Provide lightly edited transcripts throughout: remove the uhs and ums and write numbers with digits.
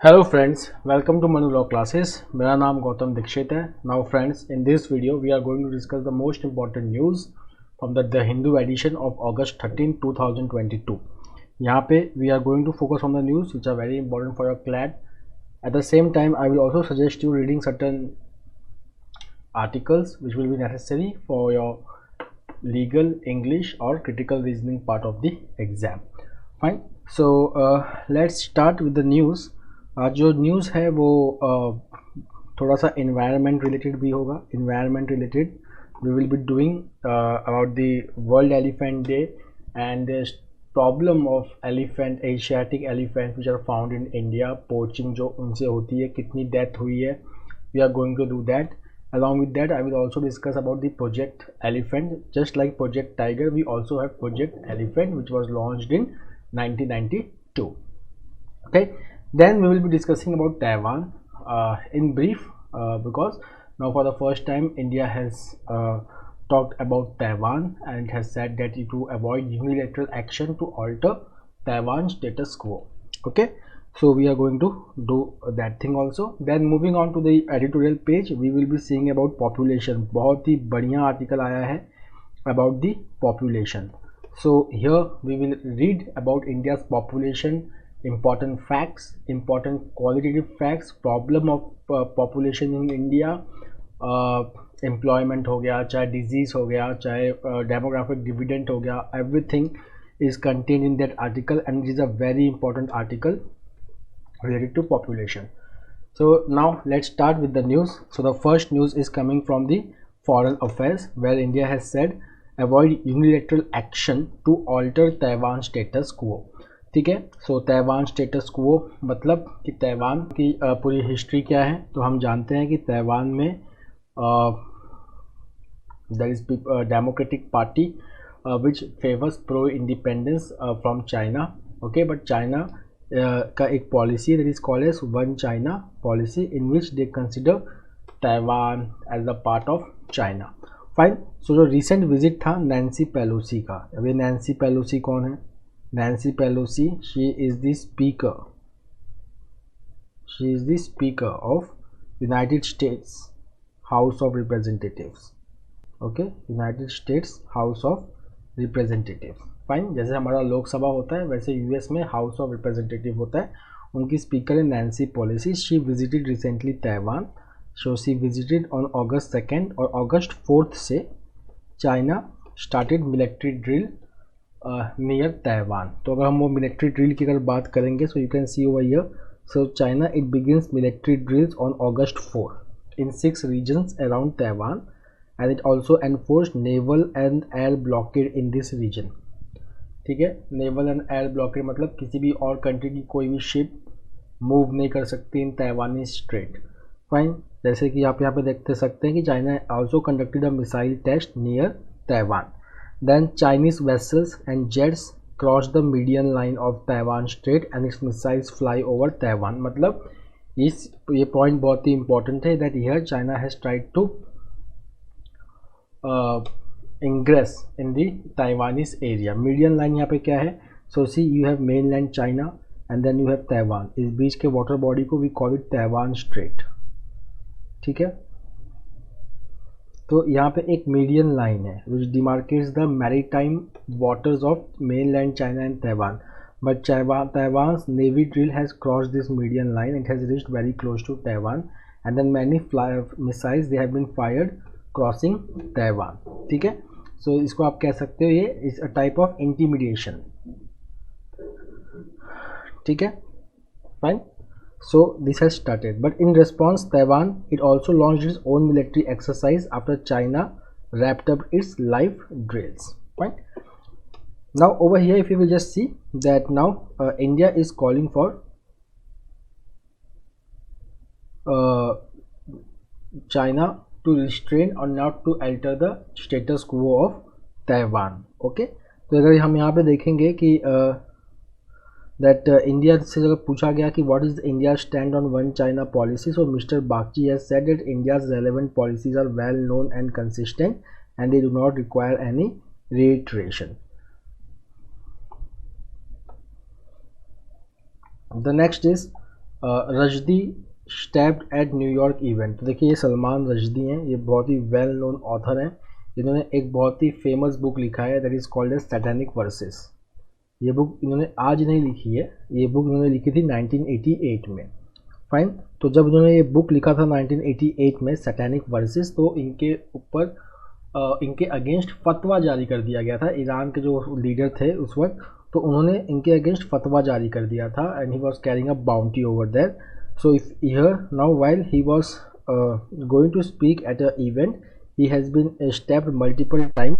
Hello friends, welcome to Manu Law Classes. मेरा नाम गौतम दीक्षित है. Now friends, in this video we are going to discuss the most important news from the Hindu edition of August 13, 2022. यहाँ पे we are going to focus on the news which are very important for your CLAT. At the same time, I will also suggest you reading certain articles which will be necessary for your legal, English or critical reasoning part of the exam. Fine. So let's start with the news. आज जो news है वो थोड़ा सा environment related भी होगा. Environment related we will be doing about the world elephant day and the problem of elephant, Asiatic elephant which are found in India. Poaching जो उनसे होती है, कितनी डेथ हुई है, we are going to do that. Along with that, I will also discuss about the Project Elephant. Just like Project Tiger, we also have Project Elephant which was launched in 1992. Okay. Then we will be discussing about Taiwan in brief because now for the first time India has talked about Taiwan and it has said that to avoid unilateral action to alter Taiwan status quo. Okay, so we are going to do that thing also. Then moving on to the editorial page, we will be seeing about population. बहुत ही बढ़िया article आया है about the population. So here we will read about India's population, important facts, important qualitative facts, problem of population in India, employment हो गया, चाहे disease हो गया, चाहे demographic dividend हो गया, everything is contained in that article and it is a very important article related to population. So now let's start with the news. So the first news is coming from the Foreign Affairs where India has said avoid unilateral action to alter Taiwan status quo. ठीक है. सो Taiwan status क्वो मतलब कि Taiwan की पूरी history क्या है. तो हम जानते हैं कि तैवान में there is democratic party which favours pro independence from China. Okay, but China का एक policy that is called as one China policy in which they consider Taiwan as the part of China. Fine. So जो recent visit था Nancy Pelosi का. अभी Nancy Pelosi कौन है? Nancy Pelosi, she is the speaker of United States House of Representatives. Okay, United States House of Representatives. Fine. जैसे हमारा लोकसभा होता है वैसे यूएस में हाउस ऑफ रिप्रेजेंटेटिव होता है. उनकी स्पीकर है Nancy Pelosi. She visited recently Taiwan. So she visited on August 2 और August 4 से China started military drill near Taiwan. तो अगर हम वो मिलिट्री ड्रिल की अगर बात करेंगे so you can see over here. So China it begins military drills on August 4 in 6 regions around Taiwan and it also enforced naval and air blockade in this region. ठीक है. Naval and air blockade मतलब किसी भी और country की कोई भी ship move नहीं कर सकती इन तैवानी स्ट्रेट. फाइन. जैसे कि आप यहाँ पे देखते सकते हैं कि China also conducted a missile test near Taiwan. Then Chinese vessels and jets crossed the median line of Taiwan Strait and its missiles fly over Taiwan. मतलब ये पॉइंट बहुत ही इम्पोर्टेंट है that here China has tried to ingress in the Taiwanese area. Median line यहाँ पे क्या है? So see you have mainland China and then you have Taiwan. इस बीच के वाटर बॉडी को we call it Taiwan Strait. ठीक है. तो यहाँ पे एक मीडियन लाइन है which demarcates the maritime waters of mainland China and Taiwan. But Taiwan's navy drill has crossed this median line. It has reached very close to Taiwan and then many missiles they have been fired crossing Taiwan. ठीक है. So इसको आप कह सकते हो ये is a type of intimidation. ठीक है. Fine. So this has started, but in response Taiwan it also launched its own military exercise after China wrapped up its live drills. Right. Now over here if you will just see that now India is calling for China to restrain or not to alter the status quo of Taiwan. Okay. तो अगर हम यहाँ पे देखेंगे कि that India से अगर पूछा गया कि what is India stand on one China policy, so Mr. Bagchi has said that India's relevant policies are well known and consistent and they do not require any reiteration. The next is Rushdie stabbed eight New York event. तो देखिए ये सलमान रश्दी हैं, ये बहुत ही well known author हैं। इन्होंने एक बहुत ही फेमस बुक लिखा है that is called as Satanic Verses. ये बुक इन्होंने आज नहीं लिखी है, ये बुक इन्होंने लिखी थी 1988 में। फाइन, तो जब इन्होंने ये बुक लिखा था 1988 में सैटेनिक वर्सेस, तो इनके ऊपर इनके अगेंस्ट फतवा जारी कर दिया गया था। ईरान के जो लीडर थे उस वक्त, तो उन्होंने इनके अगेंस्ट फतवा जारी कर दिया था and he was carrying a bounty over there. So if here now while he was going to speak at a event, he has been stabbed multiple times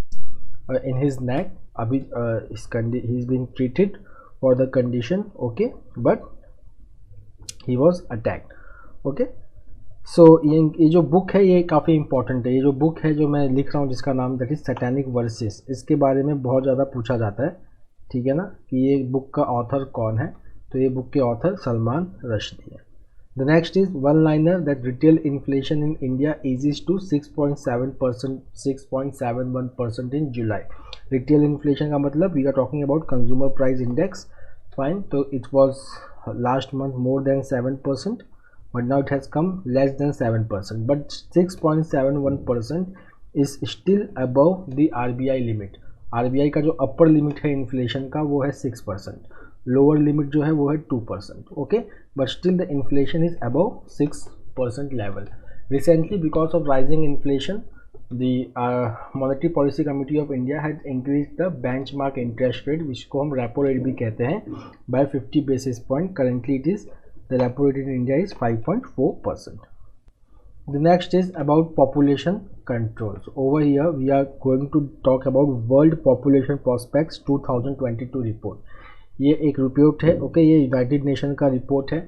in his neck. अभी he is been treated for the condition, okay, but he was attacked, okay. So ये जो book है ये काफ़ी important है। ये जो book है जो मैं लिख रहा हूँ जिसका नाम दैट इज सैटेनिक वर्सेस, इसके बारे में बहुत ज़्यादा पूछा जाता है, ठीक है ना, कि ये बुक का ऑथर कौन है। तो ये बुक के ऑथर सलमान रश्दी है। The next is one liner that retail inflation in India eases to 6.7%, 6.71% in July. Retail inflation का मतलब we are talking about consumer price index, fine. तो it was last month more than 7%, but now it has come less than 7%, but 6.71% is still above the RBI limit। RBI का जो upper limit है inflation का वो है 6%, lower limit जो है वो है 2%, okay, but still the inflation is above 6% level. Recently because of rising inflation the Monetary Policy Committee of India had increased the benchmark interest rate, जिसको हम रेपो रेट भी कहते हैं, by 50 basis point। Currently it is the repo rate in India is 5.4%. The next is about population controls. Over here we are going to talk about World Population Prospects 2022 report। ये एक report है, okay, ये United nation का report है।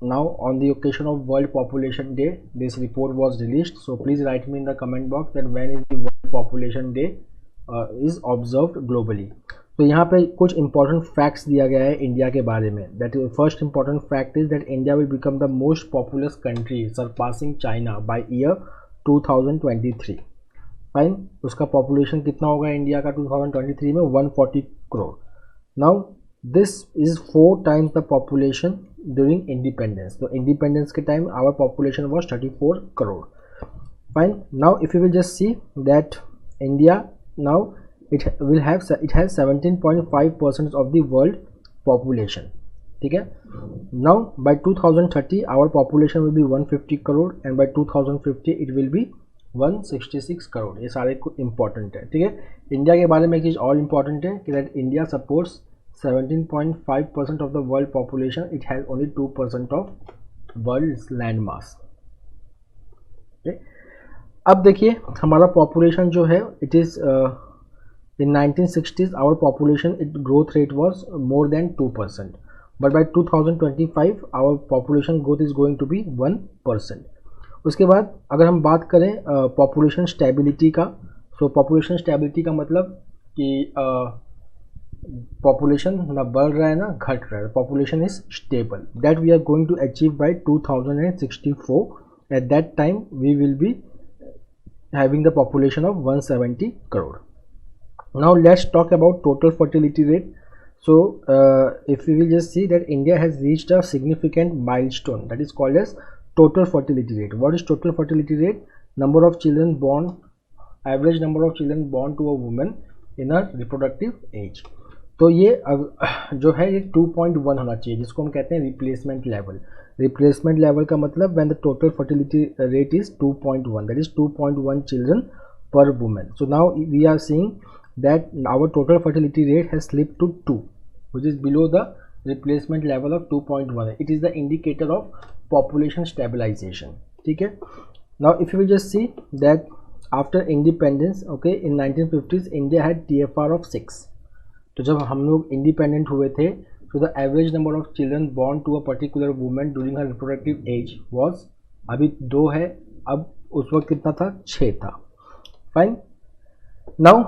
Now on the occasion of World Population Day, this report was released. So please write me in the comment box that when is the World Population Day is observed globally. तो यहाँ पे कुछ important facts दिया गया है India के बारे में। That is first important fact is that India will become the most populous country, surpassing China by year 2023. Fine, उसका पॉपुलेशन कितना होगा इंडिया का 2023 में? 140 crore. Now this is 4 times the population during independence। तो इंडिपेंडेंस के time our population was 34 crore। fine, now if you will just see that India now it has 17.5% of the world population, ठीक है। now by 2030 our population will be 150 crore and by 2050 it will be 166 crore. ये सारे कुछ important है, ठीक है। India के बारे में एक चीज़ और इम्पॉर्टेंट है कि that India supports 17.5% of the world population, it has only 2% of world's land mass। अब देखिए हमारा पॉपुलेशन जो है it is in 1960s our population it growth rate was more than 2%, but by 2025 our population growth is going to be 1%। उसके बाद अगर हम बात करें पॉपुलेशन स्टेबिलिटी का, सो पॉपुलेशन स्टेबिलिटी का मतलब कि पॉपुलेशन ना बढ़ रहा है ना घट रहा है, population is stable. That we are going to achieve by 2064। At that time we will be having the population of 170 crore. Now let's talk about total fertility rate. So if you will just see that India has reached a significant milestone that is called as total fertility rate। what is total fertility rate? number of children born, average number of children born to a woman in a reproductive age। तो ये जो है ये 2.1 होना चाहिए, जिसको हम कहते हैं रिप्लेसमेंट लेवल। रिप्लेसमेंट लेवल का मतलब when the total fertility rate is 2.1, that is 2.1 children per women. So now we are seeing that our total fertility rate has slipped to 2 which is below the replacement level of 2.1। It is the indicator of population stabilization, ठीक है। now if you will just see that after independence, okay, in 1950s India had TFR of 6। तो जब हम लोग independent हुए थे तो the average number of children born to a particular women during her reproductive age was, अभी 2 है, अब उस वक्त कितना था? 6 था। Fine, now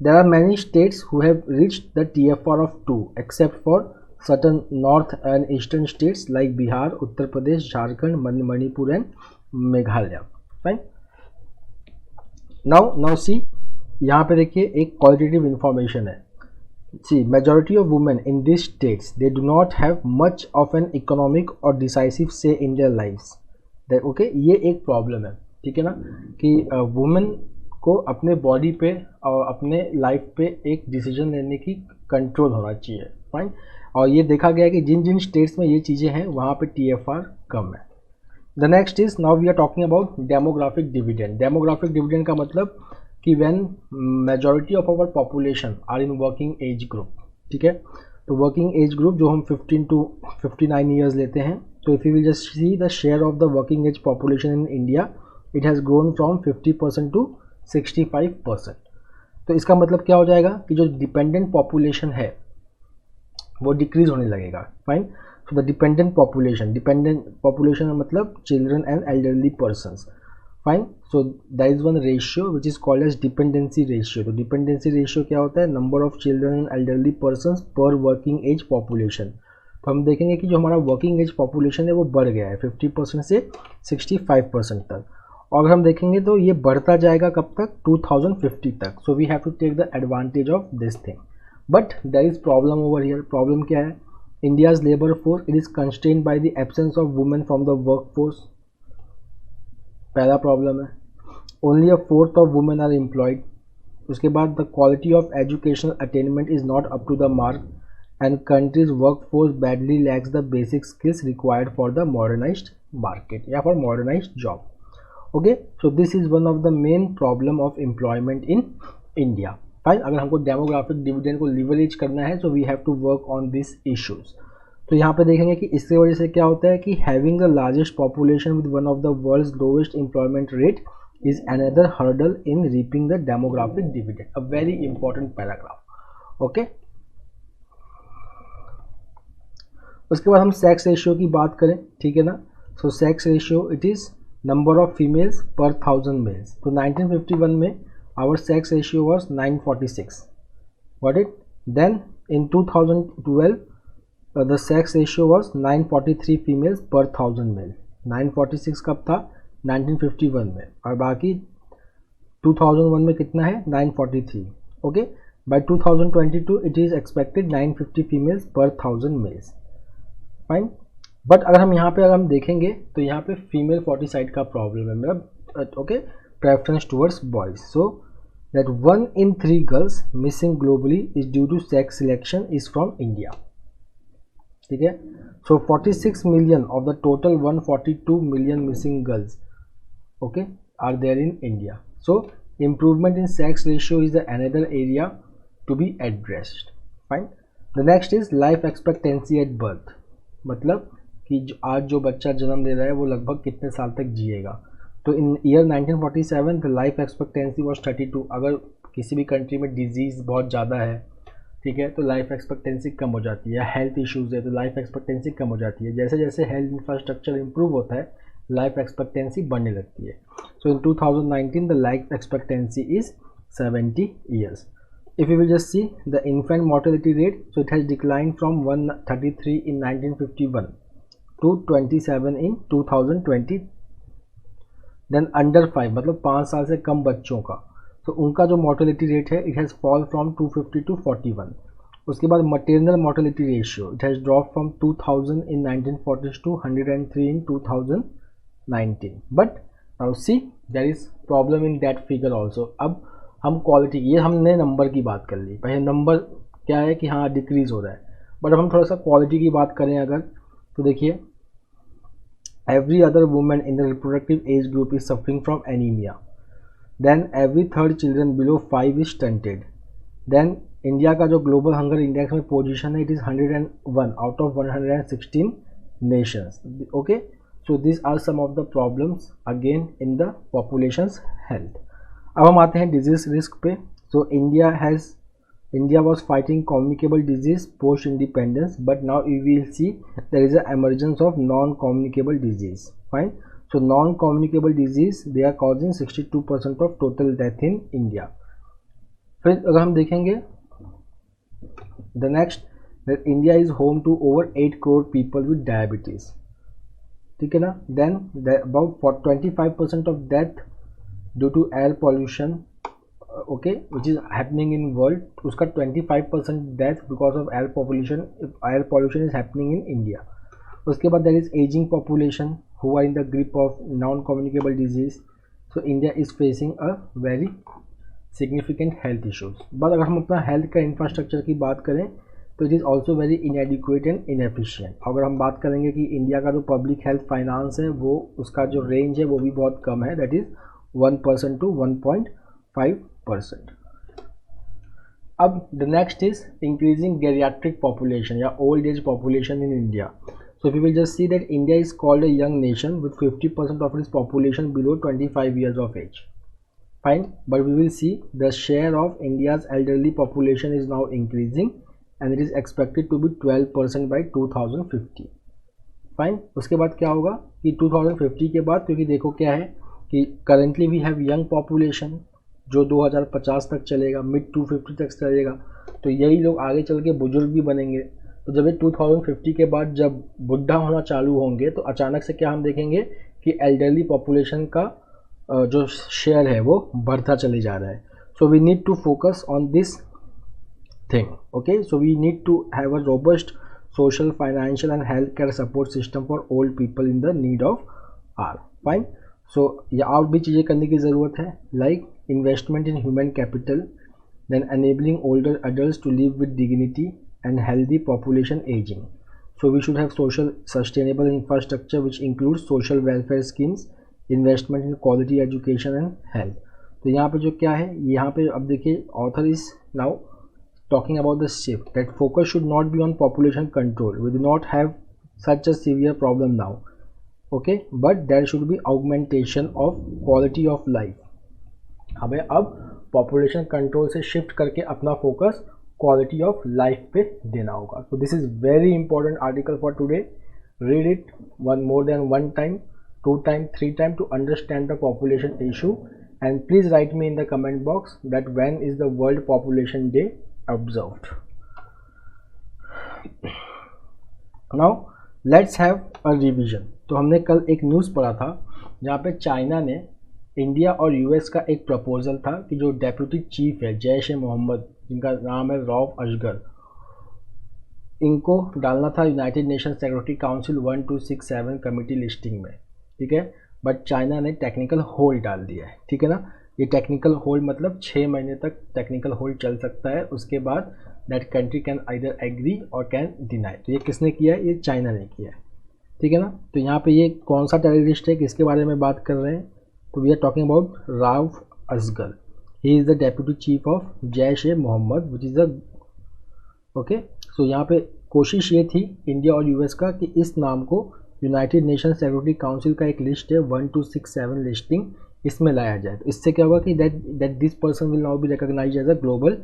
there are many states who have reached the TFR of 2 except for certain north and eastern states like Bihar, Uttar Pradesh, Jharkhand, Manipur and Meghalaya। Fine, now see यहाँ पे देखिए एक क्वालिटेटिव इंफॉर्मेशन है। See, majority of women in these states, they do not have much of an economic or decisive say in their lives. Okay, ये एक problem है, ठीक है ना, कि वुमेन को अपने बॉडी पे और अपने लाइफ पे एक डिसीजन लेने की कंट्रोल होना चाहिए, फाइन। और ये देखा गया है कि जिन जिन स्टेट्स में ये चीज़ें हैं वहाँ पे TFR कम है। The next is, now we are talking about demographic dividend. Demographic dividend का मतलब कि when majority of our population are in working age group, ठीक है, तो वर्किंग एज ग्रुप जो हम 15 to 59 ईयर्स लेते हैं, तो if you will just see the share of the working age population in India, it has grown from 50% to 65%। तो इसका मतलब क्या हो जाएगा कि जो डिपेंडेंट पॉपुलेशन है वो डिक्रीज होने लगेगा, fine. So the dependent population मतलब children and elderly persons, fine. So that is one ratio which is called as dependency ratio. तो डिपेंडेंसी रेशियो क्या होता है, number of children and elderly persons per working age population. तो हम देखेंगे कि जो हमारा वर्किंग एज पॉपुलेशन है वो बढ़ गया है 50% से 65% तक, और अगर हम देखेंगे तो ये बढ़ता जाएगा कब तक, 2050 तक। So we have to take the advantage of this thing, but there is problem over here. Problem क्या है, India's labour force it is constrained by the absence of women from the work force, पहला problem है। Only 1/4 of women are employed. उसके बाद the quality of educational attainment is not up to the mark and country's work force badly lacks the basic skills required for the modernized market या for modernized job. Okay, so this is one of the main problem of employment in India, fine. अगर हमको demographic dividend को leverage करना है, so we have to work on this issues. तो यहाँ पे देखेंगे कि इसकी वजह से क्या होता है कि having the largest population with one of the world's lowest employment rate is another hurdle in reaping the demographic dividend, a very important paragraph. Okay, उसके बाद हम सेक्स रेशियो की बात करें, ठीक है ना। So sex ratio it is number of females per 1000 males. तो 1951 में our sex ratio was 946, got it. Then in 2012 the sex ratio was 943 females per 1000 mail. 946 कब था, 1951 में, और बाकी 2001 में कितना है, 943। Okay, by 2022 it is expected 950 females per 1000 mails, fine. But अगर हम यहाँ पे अगर हम देखेंगे तो यहाँ पे फीमेल फोर्टिसाइड का प्रॉब्लम है, मतलब okay, preference towards boys. So that 1 in 3 girls missing globally is due to sex selection is from India, ठीक है। So 46 million of the total 142 million missing girls, okay, are there in India. So improvement in sex ratio is the another area to be addressed, fine. The next is life expectancy at birth, मतलब कि आज जो बच्चा जन्म ले रहा है वो लगभग कितने साल तक जिएगा। तो in year 1947 the life expectancy was 32। अगर किसी भी कंट्री में डिजीज़ बहुत ज़्यादा है, ठीक है, तो लाइफ एक्सपेक्टेंसी कम हो जाती है। हेल्थ इश्यूज़ है तो लाइफ एक्सपेक्टेंसी कम हो जाती है। जैसे जैसे हेल्थ इंफ्रास्ट्रक्चर इंप्रूव होता है लाइफ एक्सपेक्टेंसी बढ़ने लगती है। सो इन 2019 the life expectancy is 70 years. If you will just see the infant mortality rate, so it has declined from 133 in 1951 to 27 in 2020. Then under 5 मतलब 5 साल से कम बच्चों का, तो उनका जो mortality rate है it has fall from 250 to 41. उसके बाद maternal mortality ratio it has dropped from 2000 in 1940 to 103 in 2019. But now see there is problem in that figure also. अब हम क्वालिटी, ये हमने नंबर की बात कर ली, पहले नंबर क्या है कि हाँ डिक्रीज़ हो रहा है, बट अब हम थोड़ा सा क्वालिटी की बात करें अगर, तो देखिए every other women in the reproductive age group is suffering from anaemia, then every third children below 5 is stunted, then India का जो ग्लोबल हंगर इंडेक्स में पोजीशन है it is 101 out of 116 nations. Okay, so this are some of the problems again in the populations health. अब हम आते हैं disease risk पे। So India was fighting communicable disease post independence, but now you will see there is a emergence of non communicable disease, fine. So non communicable disease they are causing 62% of total death in India. फिर अगर हम देखेंगे the next, that India is home to over 8 crore people with diabetes, ठीक है ना। Then about 25% of death due to air pollution okay which is happening in world, उसका 25% death because of air pollution is happening in India. उसके बाद there is ageing population who are in the grip of non communicable disease, so India is facing a very significant health issues. But अगर हम अपना health का infrastructure की बात करें तो it is also very इनएडिक्वेट and inefficient. अगर हम बात करेंगे कि इंडिया का जो पब्लिक हेल्थ फाइनेंस है वो उसका जो रेंज है वो भी बहुत कम है, दैट इज़ 1% to 1.5%। अब the next is increasing geriatric population या old age population in India. So we will just see that India is called a young nation with 50% of its population below 25 years of age. Fine, but we will see the share of India's elderly population is now increasing and it is expected to be 12% by 2050. Fine, उसके बाद क्या होगा कि 2050 के बाद, क्योंकि देखो क्या है कि currently we have young population जो 2050 तक चलेगा, मिड 250 तक चलेगा, तो यही लोग आगे चल के बुजुर्ग भी बनेंगे। तो जब ये 2050 के बाद जब बुढ़ा होना चालू होंगे तो अचानक से क्या हम देखेंगे कि एल्डरली पॉपुलेशन का जो शेयर है वो बढ़ता चले जा रहा है। So we need to focus on this thing, okay. So we need to have a robust social, financial and health care support system for old people in the need of are. Fine, so ये और भी चीज़ें करने की ज़रूरत है, like investment in human capital, then enabling older adults to live with dignity and healthy population aging. So we should have social sustainable infrastructure which includes social welfare schemes, investment in quality education and health. तो यहाँ पे जो क्या है, यहाँ पे अब देखिए author is now talking about the shift that focus should not be on population control. We do not have such a severe problem now, okay, but there should be augmentation of quality of life. हमें अब population control से shift करके अपना focus quality of life पे देना होगा। तो this is very important article for today. Read it more than 1 time, 2 time, 3 time to understand the population issue, and please write me in the comment box that when is the World Population Day observed. Now let's have a revision. तो हमने कल एक news पढ़ा था जहाँ पे China ने India और यूएस का एक प्रपोजल था कि जो डेप्यूटी चीफ है जैश ए मोहम्मद, जिनका नाम है रऊफ असगर, इनको डालना था United Nation Security council 1267 committee listing में, ठीक है। बट चाइना ने टेक्निकल होल्ड डाल दिया है, ठीक है ना। ये टेक्निकल होल्ड मतलब 6 महीने तक टेक्निकल होल्ड चल सकता है, उसके बाद that country can either agree और कैन डिनाई। तो ये किसने किया है? ये चाइना ने किया है, ठीक है ना। तो यहाँ पे ये कौन सा टेररिस्ट है, किसके बारे में बात कर रहे हैं? तो we are talking about Rauf Asghar. He is the deputy chief of Jaish e Mohammed which is the okay. So यहाँ पे कोशिश ये थी इंडिया और यूएस का कि इस नाम को यूनाइटेड नेशन सिक्योरिटी काउंसिल का एक लिस्ट है 1267 लिस्टिंग, इसमें लाया जाए। तो इससे क्या होगा कि that this person will now be recognise as a global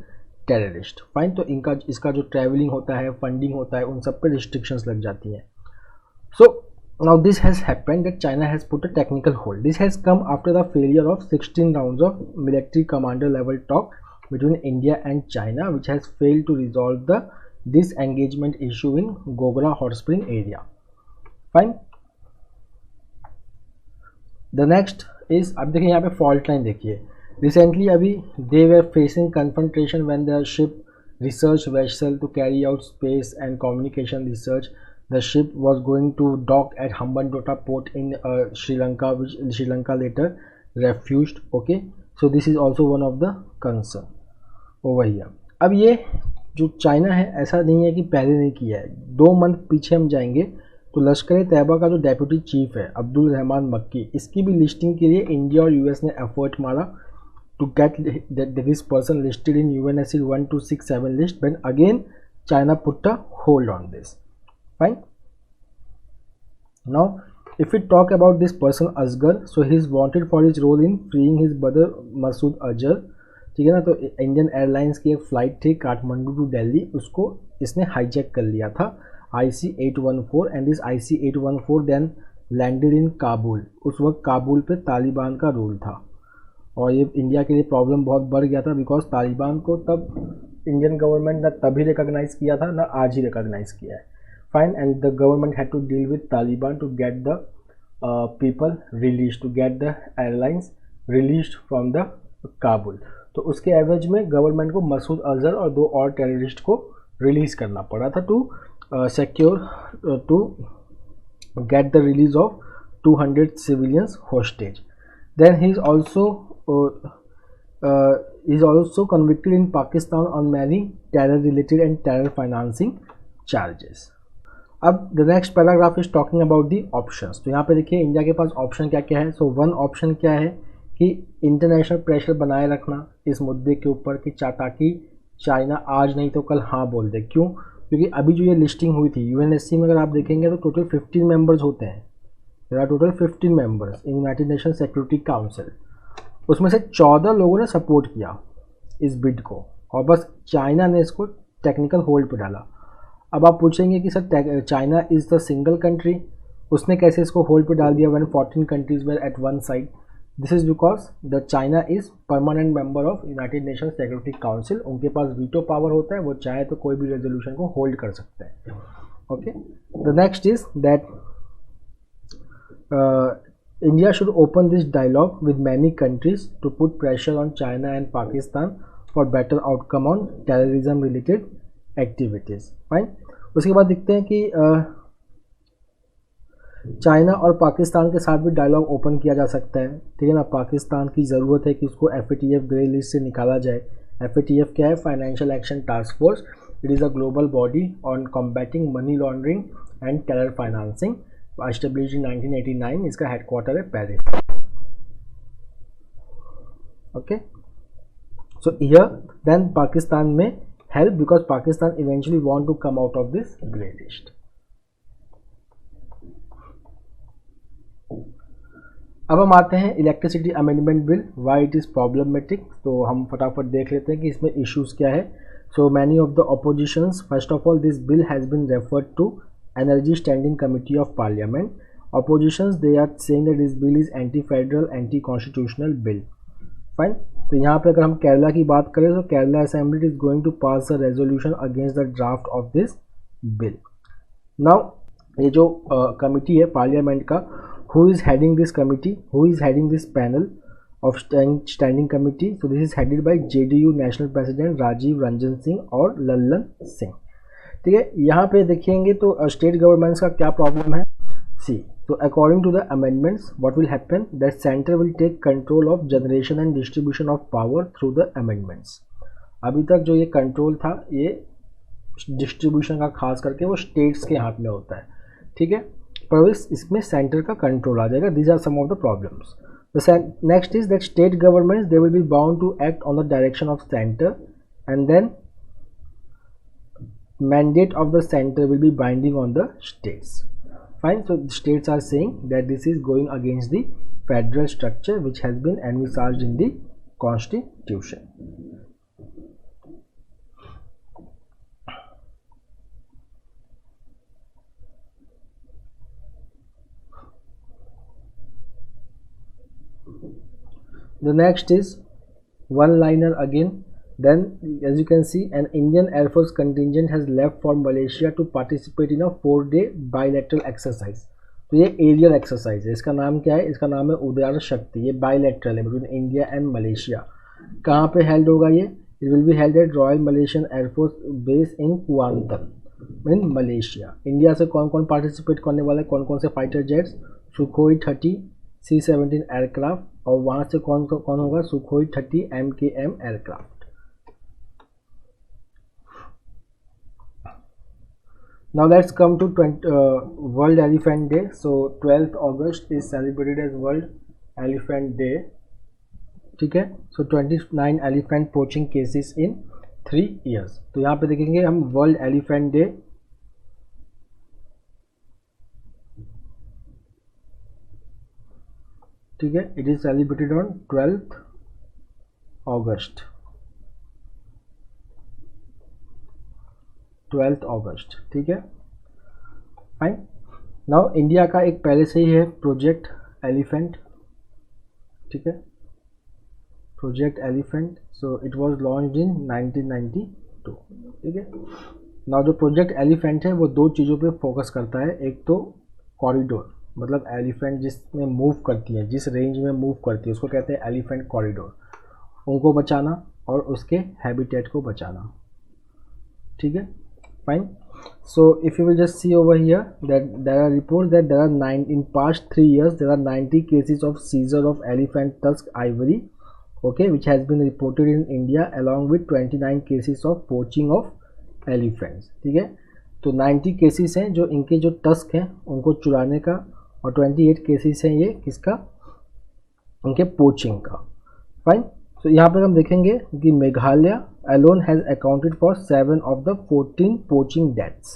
terrorist. Fine, तो इसका जो ट्रैवलिंग होता है, फंडिंग होता है, उन सब पे रिस्ट्रिक्शंस लग जाती हैं। सो now this has happened that China has put a technical hold. This has come after the failure of 16 rounds of military commander level talk between India and China, which has failed to resolve the disengagement issue in Gogra hot spring area. Fine. The next is, अब देखिए यहाँ पे fault line देखिए। Recently अभी they were facing confrontation when the ship research vessel to carry out space and communication research. The ship was going to dock at Hambantota port in Sri Lanka, which Sri Lanka later refused. Okay, so this is also one of the concern over here. अब ये जो China है ऐसा नहीं है कि पहले नहीं किया है। 2 मंथ पीछे हम जाएंगे तो लश्कर तैयबा का जो डेप्यूटी चीफ है अब्दुल रहमान मक्की, इसकी भी लिस्टिंग के लिए इंडिया और यूएस ने एफर्ट मारा to get this person listed in UNSC 1267 list, when again China put a hold on this. Fine. Now if we talk about this person Asgar, so he is wanted for his role in freeing his brother Masood Azhar, ठीक है ना। तो Indian airlines की एक flight थी Kathmandu to Delhi, उसको इसने hijack कर लिया था IC-814, and this IC-814 then landed in Kabul. उस वक्त काबुल पे तालिबान का रूल था और ये इंडिया के लिए प्रॉब्लम बहुत बढ़ गया था, बिकॉज तालिबान को तब इंडियन गवर्नमेंट ना तभी रिकॉग्नाइज़ किया था ना आज ही रिकॉग्नाइज़ किया है। Fine, and the government had to deal with Taliban to get the people released, to get the airlines released from the Kabul. तो उसके एवरेज में गवर्नमेंट को मसूद अजहर और 2 और टेररिस्ट को रिलीज करना पड़ा था to secure to get the release of 200 civilians hostage. Then he is also convicted in Pakistan on many terror related and terror financing charges. अब the next paragraph is talking about the options. तो यहाँ पे देखिए India के पास option क्या क्या है. So one option क्या है कि इंटरनेशनल प्रेशर बनाए रखना इस मुद्दे के ऊपर कि ताकि चाइना आज नहीं तो कल हाँ बोल दे. क्यों? क्योंकि अभी जो ये लिस्टिंग हुई थी यूएनएससी में अगर आप देखेंगे तो टोटल 15 मेंबर्स होते हैं. There are total 15 members in United Nation Security Council. उसमें से 14 लोगों ने सपोर्ट किया इस बिड को और बस चाइना ने इसको टेक्निकल होल्ड पे डाला. अब आप पूछेंगे कि sir China is the single country, उसने कैसे इसको होल्ड पे डाल दिया when 14 countries were at one side. This is because the China is permanent member of United Nation Security Council. उनके पास वीटो पावर होता है, वो चाहे तो कोई भी रेजोल्यूशन को होल्ड कर सकते हैं. Okay, the next is that India should open this dialogue with many countries to put pressure on China and Pakistan for better outcome on terrorism related activities. Fine. उसके बाद देखते हैं कि चाइना और पाकिस्तान के साथ भी डायलॉग ओपन किया जा सकता है. ठीक है ना. पाकिस्तान की ज़रूरत है कि उसको FATF ग्रे लिस्ट से निकाला जाए. FATF क्या है? Financial action task force. It is a global body on combating money laundering and terror financing, established in 1989. इसका हेडक्वार्टर है Paris. Okay, so here then Pakistan में help because Pakistan eventually want to come out of this grey list. अब हम आते हैं electricity amendment bill, why it is problematic. तो हम फटाफट देख लेते हैं कि इसमें इश्यूज़ क्या है. So many of the oppositions. First of all this bill has been referred to energy standing committee of parliament. Oppositions they are saying that this bill is anti federal anti constitutional bill. Fine. तो यहाँ पे अगर हम केरला की बात करें तो Kerala assembly is going to pass a resolution against the draft of this bill. Now ये जो कमिटी है पार्लियामेंट का, who is heading this committee, who is heading this panel of standing committee? So this is headed by JDU national president Rajiv Ranjan Singh और लल्लन सिंह. ठीक है. यहाँ पे देखेंगे तो स्टेट गवर्नमेंट्स का क्या प्रॉब्लम है. सी, तो according to the amendments what will happen that centre will take control of generation and distribution of power through the amendments. अभी तक जो ये कंट्रोल था ये डिस्ट्रीब्यूशन का खास करके वो स्टेट्स के हाथ में होता है. ठीक है. पर इसमें सेंटर का कंट्रोल आ जाएगा. These are some of the problems. The next is that state governments they will be bound to act on the direction of centre and then mandate of the center will be binding on the states. Fine. So the states are saying that this is going against the federal structure which has been envisaged in the constitution. The next is one liner again. Then as you can see, an Indian Air Force contingent has left for Malaysia to participate in a 4-day bilateral exercise. तो ये aerial exercise है. इसका नाम क्या है? इसका नाम है उदय शक्ति. ये बायलैटरल है बिटवीन इंडिया एंड मलेशिया. कहाँ पे हेल्ड होगा ये? It will be held at Royal Malaysian Air Force base in Kuantan in Malaysia. India से कौन कौन पार्टिसिपेट करने वाला है? कौन कौन से fighter jets? Sukhoi 30 C-17 aircraft और वहाँ से कौन होगा? Sukhoi 30 MKM aircraft. Now let's come to World Elephant Day. So 12th August is celebrated as World Elephant Day. ठीक है. So 29 elephant poaching cases in 3 years. तो यहाँ पे देखेंगे हम World Elephant Day. ठीक है. It is celebrated on 12th August. 12th अगस्त. ठीक है. फाइन. नाउ इंडिया का एक पहले से ही है प्रोजेक्ट एलिफेंट. ठीक है. Project elephant. So it was launched in 1992. ठीक है. नाउ जो प्रोजेक्ट एलिफेंट है वो 2 चीज़ों पे फोकस करता है. एक तो कॉरिडोर, मतलब एलिफेंट जिसमें मूव करती है, जिस रेंज में मूव करती है उसको कहते हैं एलिफेंट कॉरिडोर. उनको बचाना और उसके हैबिटेट को बचाना, ठीक है, fine. So if you will just see over here that there are reports that there are in past 3 years there are 90 cases of seizure of elephant tusk ivory, okay, which has been reported in India along with 29 cases of poaching of elephants, ठीक है. तो 90 cases हैं जो इनके जो tusk हैं उनको चुराने का, और 28 केसेस हैं ये किसका, उनके पोचिंग का, फाइन. तो यहाँ पर हम देखेंगे कि Meghalaya alone has accounted for 7 of the 14 poaching deaths,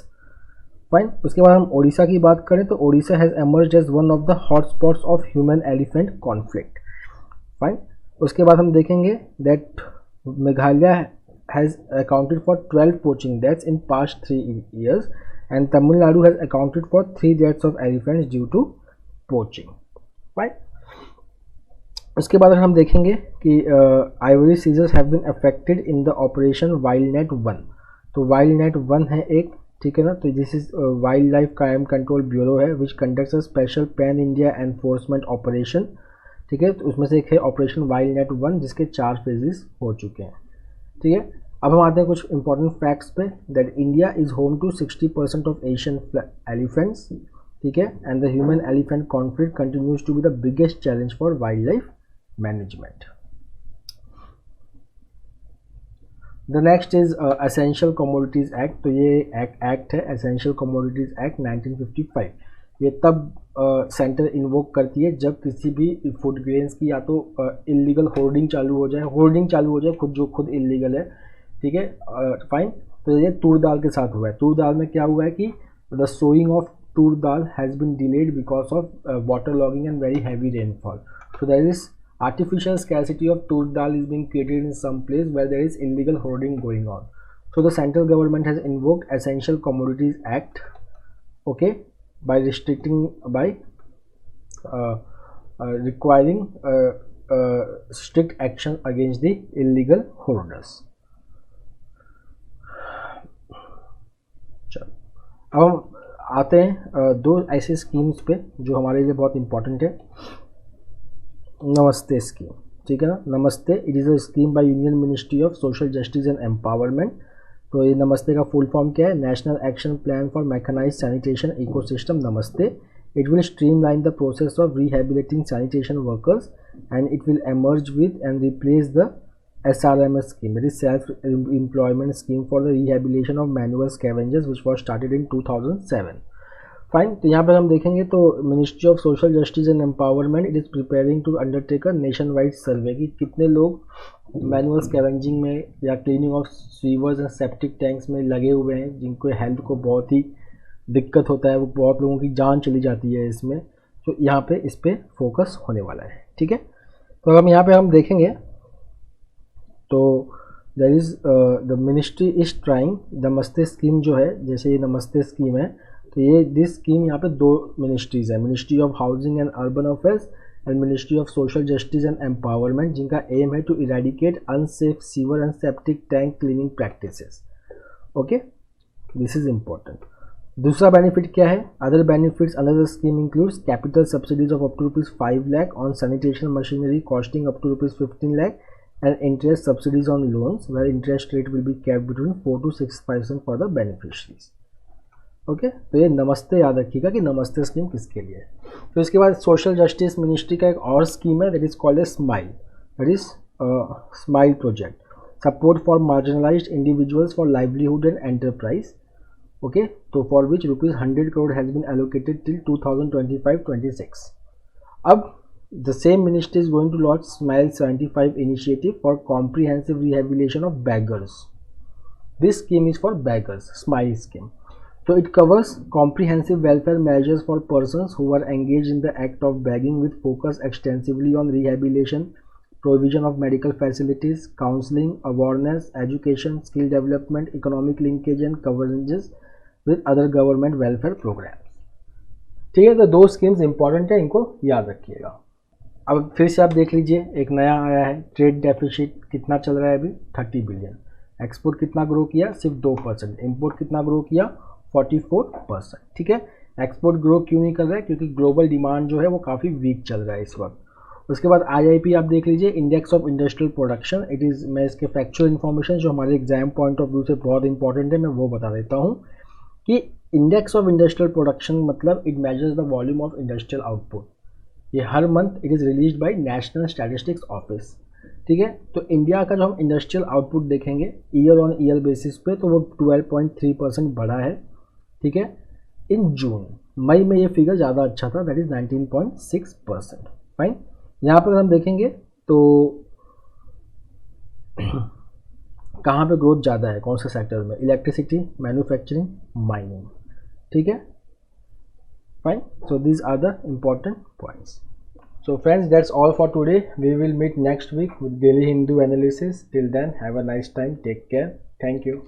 fine. उसके बाद हम ओडिशा की बात करें तो Odisha has emerged as one of the hotspots of human elephant conflict, fine. उसके बाद हम देखेंगे that Meghalaya has accounted for 12 poaching deaths in past 3 years and Tamil Nadu has accounted for 3 deaths of elephants due to poaching, fine. उसके बाद हम देखेंगे कि ivory seizures have been affected in the operation Wild Net 1. तो wild Net 1 है एक, ठीक है ना. तो this is Wildlife Crime Control Bureau है which conducts a special pan India enforcement operation, ठीक है. तो उसमें से एक है ऑपरेशन वाइल्ड नेट 1 जिसके 4 फेजेस हो चुके हैं, ठीक है. अब हम आते हैं कुछ इंपॉर्टेंट फैक्ट्स पे. That India is home to 60% of Asian elephants, ठीक है. And the human elephant conflict continues to be the biggest challenge for wild life management. The next is essential commodities act. तो ये act है essential commodities act 1955. ये तब centre invoke करती है जब किसी भी फूड ग्रेन्स की या तो इलीगल होर्डिंग चालू हो जाए, खुद जो खुद इलीगल है, ठीक है, फाइन. तो ये तूर दाल के साथ हुआ है. तूर दाल में क्या हुआ है कि the sowing of toor dal has been delayed because of water logging and very heavy rainfall. So there is artificial scarcity of tur dal is being created in some place where there is illegal hoarding going on. So the central government has invoked Essential Commodities Act, okay, by requiring strict action against the illegal hoarders. चलो अब हम आते हैं 2 ऐसे schemes पे जो हमारे लिए बहुत इंपॉर्टेंट है. नमस्ते स्कीम, ठीक है ना. Namaste it is a scheme by Union Ministry of social justice and Empowerment. तो ये नमस्ते का फुल फॉर्म क्या है, National Action Plan for Mechanised Sanitation Ecosystem Namaste. It will streamline the process of rehabilitating sanitation workers and it will emerge with and replace the SRMS scheme, that is self employment scheme for the rehabilitation of manual scavengers which was started in 2007. Fine. तो यहाँ पर हम देखेंगे तो Ministry of social justice and Empowerment it is preparing to undertake a nationwide survey कि कितने लोग manual scavenging में या cleaning of sewers and septic tanks में लगे हुए हैं जिनको हेल्थ को बहुत ही दिक्कत होता है, वो बहुत लोगों की जान चली जाती है इसमें. तो यहाँ पे इस पर फोकस होने वाला है, ठीक है. तो हम यहाँ पे हम देखेंगे तो there is the ministry is trying Namaste scheme जो है, जैसे ये नमस्ते स्कीम है तो ये दिस स्कीम यहाँ पे 2 मिनिस्ट्रीज़ है, ministry of housing and urban affairs and ministry of social justice and empowerment, जिनका एम है to eradicate unsafe sewer and septic tank cleaning practices. Okay, this is important. दूसरा benefit क्या है, other benefits under the scheme includes capital subsidies of up to ₹5 lakh on sanitation machinery costing up to ₹15 lakh and interest subsidies on loans where interest rate will be kept between 4 to 6% for the beneficiaries. Okay, तो ये नमस्ते याद रखिएगा कि नमस्ते scheme किसके लिए है. तो इसके बाद सोशल जस्टिस मिनिस्ट्री का एक और स्कीम है that is called a SMILE, that is SMILE project, support for marginalised individuals for livelihood and enterprise. Okay, तो for which ₹100 crore has been allocated till 2025-26. अब the same ministry is going to launch Smile 75 initiative for comprehensive rehabilitation of beggars. This scheme is for beggars, Smile scheme. So it covers comprehensive welfare measures for persons who are engaged in the act of begging with focus extensively on rehabilitation, provision of medical facilities, counseling, awareness, education, skill development, economic linkage and coverages with other government welfare programs. ठीक है, तो 2 schemes important है, इनको याद रखिएगा. अब फिर से आप देख लीजिए, एक नया आया है, ट्रेड डेफिसिट कितना चल रहा है अभी 30 बिलियन. एक्सपोर्ट कितना ग्रो किया, सिर्फ 2%. इंपोर्ट कितना ग्रो किया, 44%. ठीक है, एक्सपोर्ट ग्रो क्यों नहीं कर रहा है, क्योंकि ग्लोबल डिमांड जो है वो काफ़ी वीक चल रहा है इस वक्त. उसके बाद IIP आप देख लीजिए, index of industrial production. It is, मैं इसके फैक्चुअल इन्फॉर्मेशन जो हमारे एग्जाम पॉइंट ऑफ व्यू से बहुत इंपॉर्टेंट है मैं वो बता देता हूँ कि इंडेक्स ऑफ इंडस्ट्रियल प्रोडक्शन मतलब it measures the volume of industrial output. ये हर month it is release by National Statistics Office, ठीक है। तो इंडिया का जो हम इंडस्ट्रियल आउटपुट देखेंगे ईयर ऑन ईयर बेसिस पे तो वो 12.3% बढ़ा है, ठीक है। इन जून, मई में ये फिगर ज़्यादा अच्छा था, दैट इज़ 19.6%। फाइन, यहाँ पर हम देखेंगे तो कहाँ पे ग्रोथ ज़्यादा है, कौन से सेक्टर में, इलेक्ट्रिसिटी, मैन्युफैक्चरिंग, माइनिंग, ठीक है। Fine, so these are the important points. So friends, that's all for today. We will meet next week with daily Hindu analysis. Till then, have a nice time. Take care. Thank you.